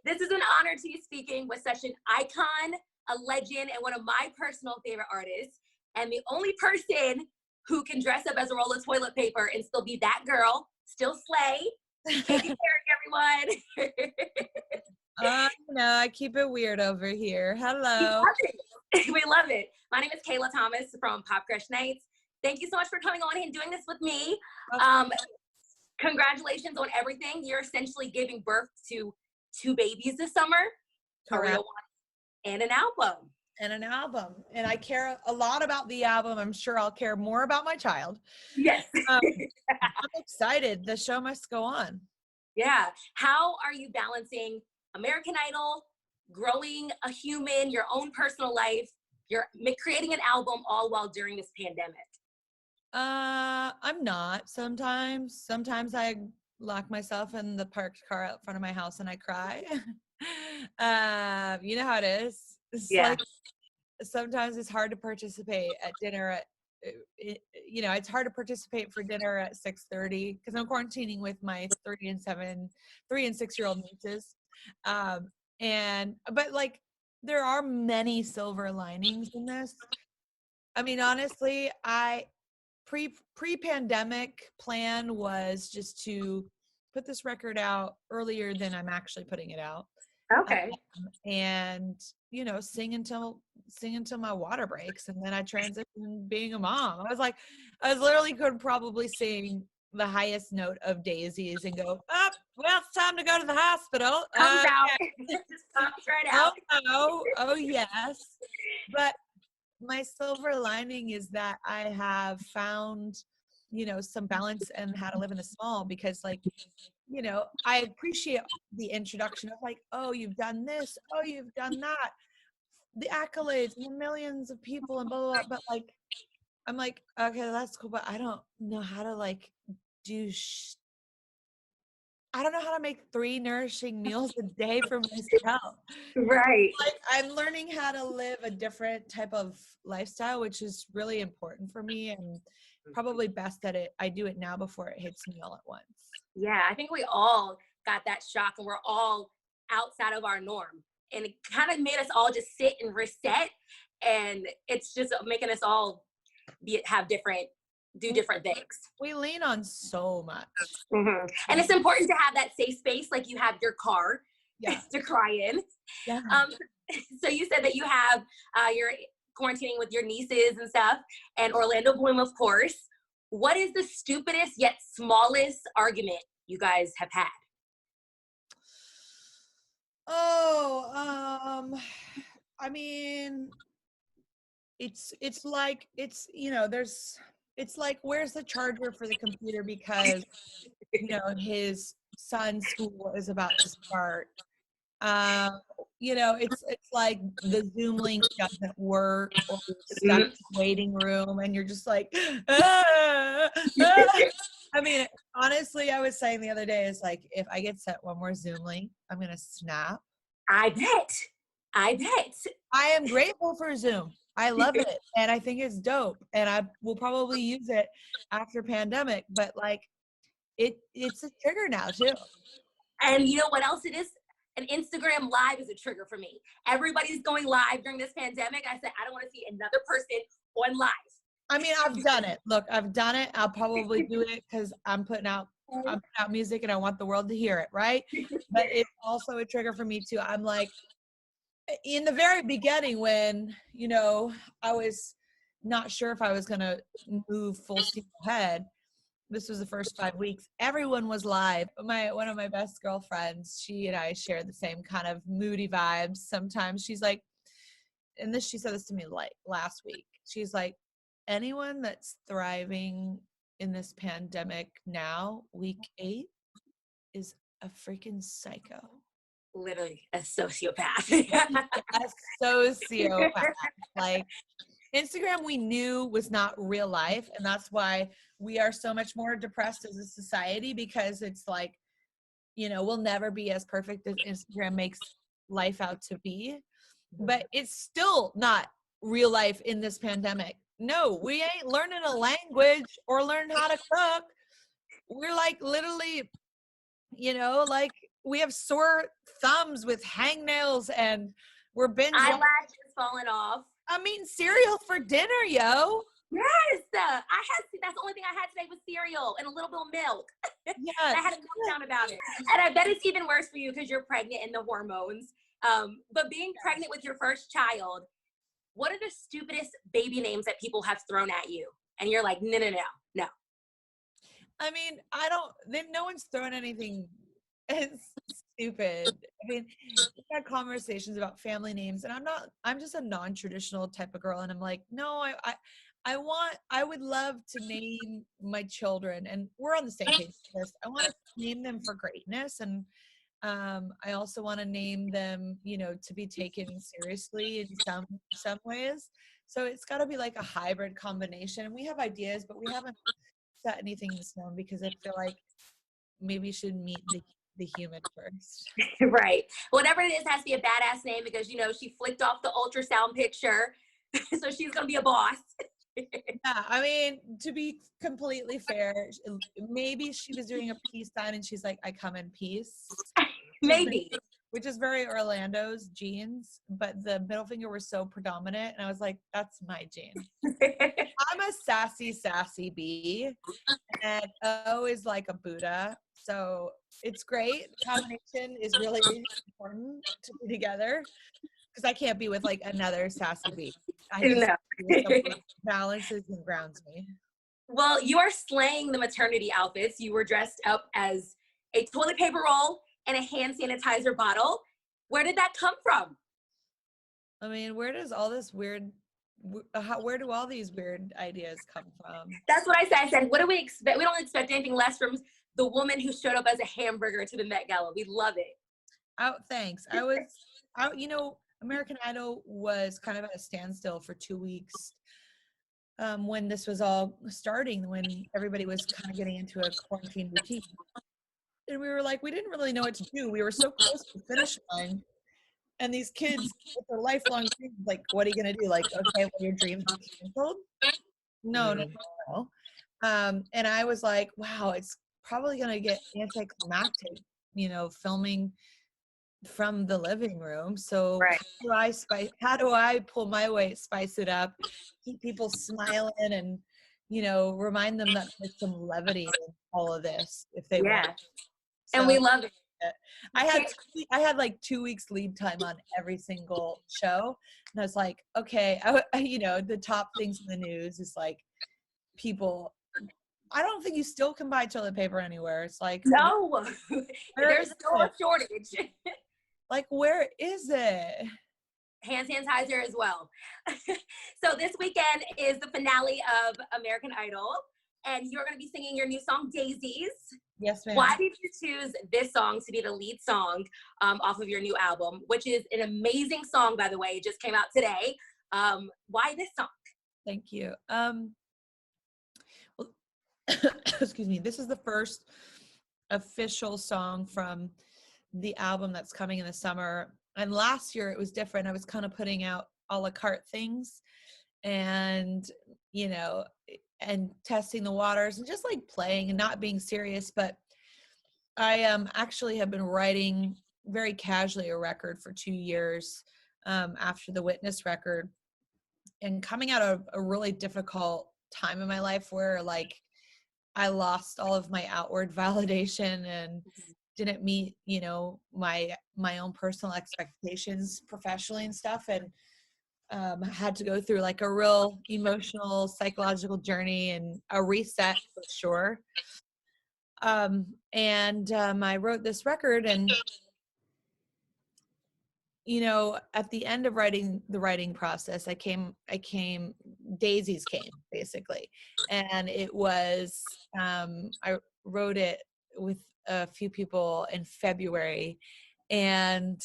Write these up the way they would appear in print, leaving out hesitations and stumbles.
This is an honor to be speaking with such an icon, a legend, and one of my personal favorite artists, and the only person who can dress up as a roll of toilet paper and still be that girl, still slay. Katy Perry, everyone. I keep it weird over here. We Hello. love it. We love it. My name is Kayla Thomas from PopCrush Nights. Thank you so much for coming on and doing this with me. Congratulations on everything. You're essentially giving birth to 2 babies this summer. Correct. A real one, and an album. And I care a lot about the album. I'm sure I'll care more about my child. Yes. I'm excited. The show must go on. Yeah. How are you balancing American Idol, growing a human, your own personal life, you're creating an album all while during this pandemic? I'm not. Sometimes I lock myself in the parked car out front of my house and I cry. You know how it is. It's like, sometimes it's hard to participate at dinner it's hard to participate for dinner at 6:30 because I'm quarantining with my 3 and 6-year-old nieces. But like, there are many silver linings in this. I mean, honestly, pre-pandemic plan was just to put this record out earlier than I'm actually putting it out. Okay. And sing until my water breaks, and then I transitioned being a mom. I was literally could probably sing the highest note of Daisies and go, well, it's time to go to the hospital. Comes out. Just comes right out. Oh yes. But my silver lining is that I have found, some balance and how to live in the small, because I appreciate the introduction of like, oh, you've done this, oh, you've done that, the accolades and the millions of people and blah, blah, blah. But like, I'm like, okay, that's cool, but I don't know how to like I don't know how to make 3 nourishing meals a day for myself. Right. Like, I'm learning how to live a different type of lifestyle, which is really important for me, and probably best that I do it now before it hits me all at once. Yeah, I think we all got that shock, and we're all outside of our norm, and it kind of made us all just sit and reset, and it's just making us all do different things. We lean on so much. Mm-hmm. And it's important to have that safe space, like you have your car to cry in. Yeah. So you said that you have you're quarantining with your nieces and stuff, and Orlando Bloom, of course. What is the stupidest yet smallest argument you guys have had? I mean, it's like, it's like, where's the charger for the computer? Because, his son's school is about to start. It's like the Zoom link doesn't work, or you're stuck in the waiting room and you're just like, I mean, honestly, I was saying the other day, is like, if I get sent one more Zoom link, I'm going to snap. I bet. I am grateful for Zoom. I love it. And I think it's dope. And I will probably use it after pandemic, but like, it's a trigger now too. And you know what else it is? An Instagram live is a trigger for me. Everybody's going live during this pandemic. I said, I don't want to see another person on live. I mean, I've done it. Look, I've done it. I'll probably do it because I'm putting out music and I want the world to hear it, right? But it's also a trigger for me too. I'm like, in the very beginning when, I was not sure if I was going to move full steam ahead, this was the first 5 weeks, everyone was live. One of my best girlfriends, she and I share the same kind of moody vibes. Sometimes she's like, and she said this to me like last week. She's like, anyone that's thriving in this pandemic now, week 8, is a freaking psycho. Literally a sociopath. A sociopath. Like, Instagram, we knew was not real life, and that's why we are so much more depressed as a society, because it's like, we'll never be as perfect as Instagram makes life out to be, but it's still not real life in this pandemic. No, we ain't learning a language or learning how to cook. We're like literally, like we have sore thumbs with hangnails, and we're binge watching. Eyelashes falling off. I'm eating cereal for dinner, yo. Yes, that's the only thing I had today was cereal and a little bit of milk. Yeah. I had a meltdown about it. And I bet it's even worse for you because you're pregnant and the hormones. But being pregnant with your first child, what are the stupidest baby names that people have thrown at you? And you're like, no. I mean, no one's thrown anything. It's stupid. I mean, we've had conversations about family names, and I'm just a non-traditional type of girl. And I'm like, no, I would love to name my children, and we're on the same page with this. I want to name them for greatness. And I also want to name them, to be taken seriously in some ways. So it's got to be like a hybrid combination. And we have ideas, but we haven't set anything in stone because I feel like maybe you should meet the human first. Right. Whatever it is has to be a badass name because, she flicked off the ultrasound picture. So she's going to be a boss. Yeah, I mean, to be completely fair, maybe she was doing a peace sign and she's like, I come in peace. Maybe. Which is very Orlando's genes, but the middle finger was so predominant, and I was like, that's my gene. I'm a sassy bee, and O is like a Buddha, so it's great. The combination is really important to be together, because I can't be with like another sassy bee. I just balances and grounds me. Well, you are slaying the maternity outfits. You were dressed up as a toilet paper roll and a hand sanitizer bottle. Where did that come from? I mean, where does all this where do all these weird ideas come from? That's what I said. I said, what do we expect? We don't expect anything less from the woman who showed up as a hamburger to the Met Gala. We love it. Oh, thanks. American Idol was kind of at a standstill for 2 weeks when this was all starting, when everybody was kind of getting into a quarantine routine. And we were like, we didn't really know what to do. We were so close to the finish line. And these kids with their lifelong dreams, like, what are you going to do? Like, okay, well, your dreams are canceled? No. And I was like, wow, it's probably going to get anticlimactic, filming from the living room. So right. How do I pull my weight, spice it up, keep people smiling, and, remind them that there's some levity in all of this if they want. So, and we love it. I had like 2 weeks lead time on every single show, and I was like, okay, the top things in the news is like people. I don't think you still can buy toilet paper anywhere. It's like, no, there's still a shortage. Like, where is it? Hand sanitizer as well. So this weekend is the finale of American Idol, and you're going to be singing your new song, Daisies. Yes, ma'am. Why did you choose this song to be the lead song off of your new album, which is an amazing song, by the way? It just came out today. Why this song? Thank you. Well, excuse me. This is the first official song from the album that's coming in the summer. And last year it was different. I was kind of putting out a la carte things and, and testing the waters and just like playing and not being serious. But I actually have been writing very casually a record for 2 years after the Witness record, and coming out of a really difficult time in my life where like I lost all of my outward validation and didn't meet, my own personal expectations professionally and stuff. And had to go through like a real emotional, psychological journey and a reset for sure. I wrote this record, and, at the end of the writing process, Daisies came basically. And it was, I wrote it with a few people in February, and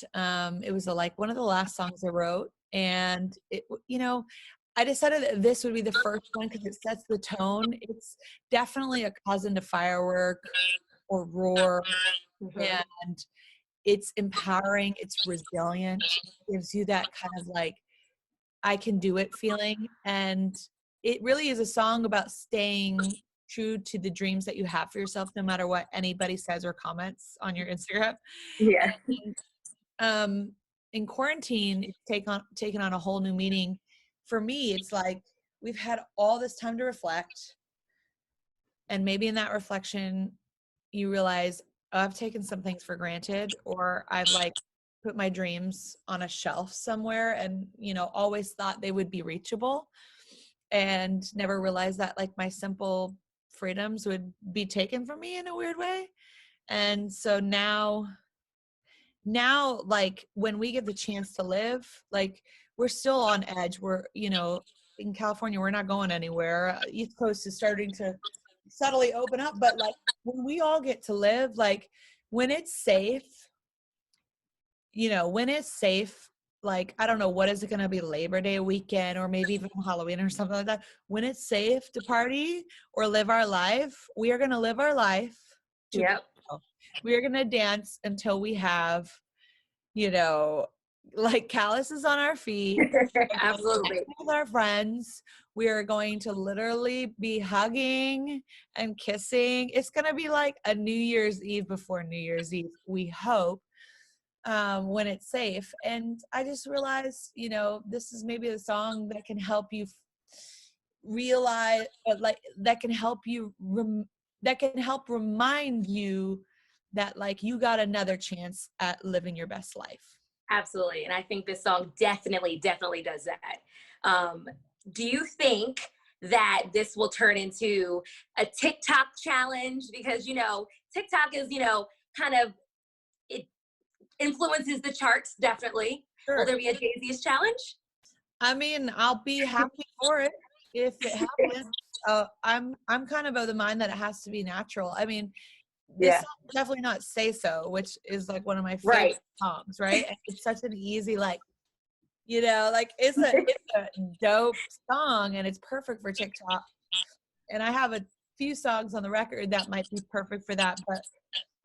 it was one of the last songs I wrote. And it, I decided that this would be the first one because it sets the tone. It's definitely a cousin to Firework or Roar, and it's empowering. It's resilient. It gives you that kind of like, I can do it feeling. And it really is a song about staying true to the dreams that you have for yourself, no matter what anybody says or comments on your Instagram. Yeah. And, in quarantine, it's taken on a whole new meaning. For me, it's like we've had all this time to reflect, and maybe in that reflection, you realize, oh, I've taken some things for granted, or I've like put my dreams on a shelf somewhere and, you know, always thought they would be reachable, and never realized that like my simple freedoms would be taken from me in a weird way. And so now like when we get the chance to live, like we're still on edge. We're, you know, in California, we're not going anywhere. East Coast is starting to subtly open up, but like when we all get to live, like when it's safe, you know, when it's safe, like I don't know, what is it going to be, Labor Day weekend or maybe even Halloween or something like that. When it's safe to party or live our life, we are going to live our life to the Yep. full. We are going to dance until we have, you know, like calluses on our feet. Absolutely. With our friends, we are going to literally be hugging and kissing. It's going to be like a New Year's Eve before New Year's Eve, we hope, when it's safe. And I just realized, you know, this is maybe the song that can help you realize, like that can help you that can help remind you that like you got another chance at living your best life. Absolutely. And I think this song definitely does that. Do you think that this will turn into a TikTok challenge? Because, you know, TikTok is, you know, kind of, it influences the charts, definitely. Sure. Will there be a Jay-Z's challenge? I mean, I'll be happy for it if it happens. I'm kind of the mind that it has to be natural. I mean, this Yeah. song is definitely not Say So, which is like one of my favorite Right. songs, right? And it's such an easy, like, you know, like it's a dope song and it's perfect for TikTok. And I have a few songs on the record that might be perfect for that, but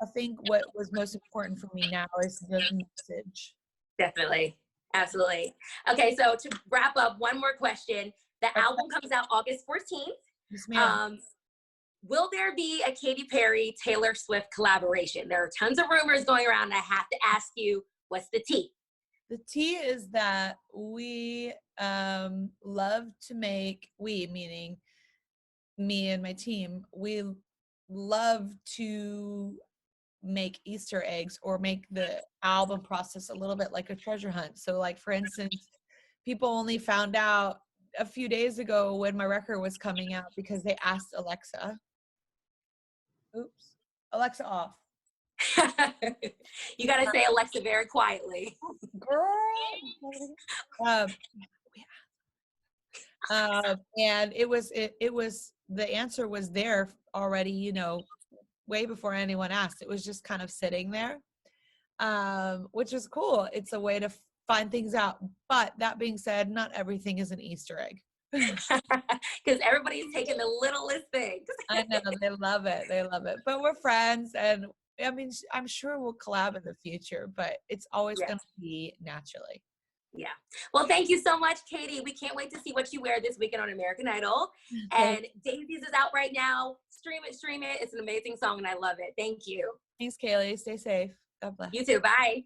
I think what was most important for me now is the message. Definitely. Absolutely. Okay, so to wrap up, one more question. The album comes out August 14th. Yes, ma'am. Will there be a Katy Perry Taylor Swift collaboration? There are tons of rumors going around, and I have to ask you, what's the tea? The tea is that we love to make, we meaning me and my team, we love to make Easter eggs or make the album process a little bit like a treasure hunt. So like for instance, people only found out a few days ago when my record was coming out because they asked Alexa. Oops. Alexa off. You got to say Alexa very quietly. Girl. And it was the answer was there already, you know, way before anyone asked. It was just kind of sitting there, which is cool. It's a way to find things out. But that being said, not everything is an Easter egg. Because everybody's taking the littlest things. I know, they love it. They love it. But we're friends, and I mean, I'm sure we'll collab in the future, but it's always going to be naturally. Yeah. Well, thank you so much, Katy. We can't wait to see what you wear this weekend on American Idol. And Daisies is out right now. Stream it, stream it. It's an amazing song, and I love it. Thank you. Thanks, Kaylee. Stay safe. God bless. You too. Bye.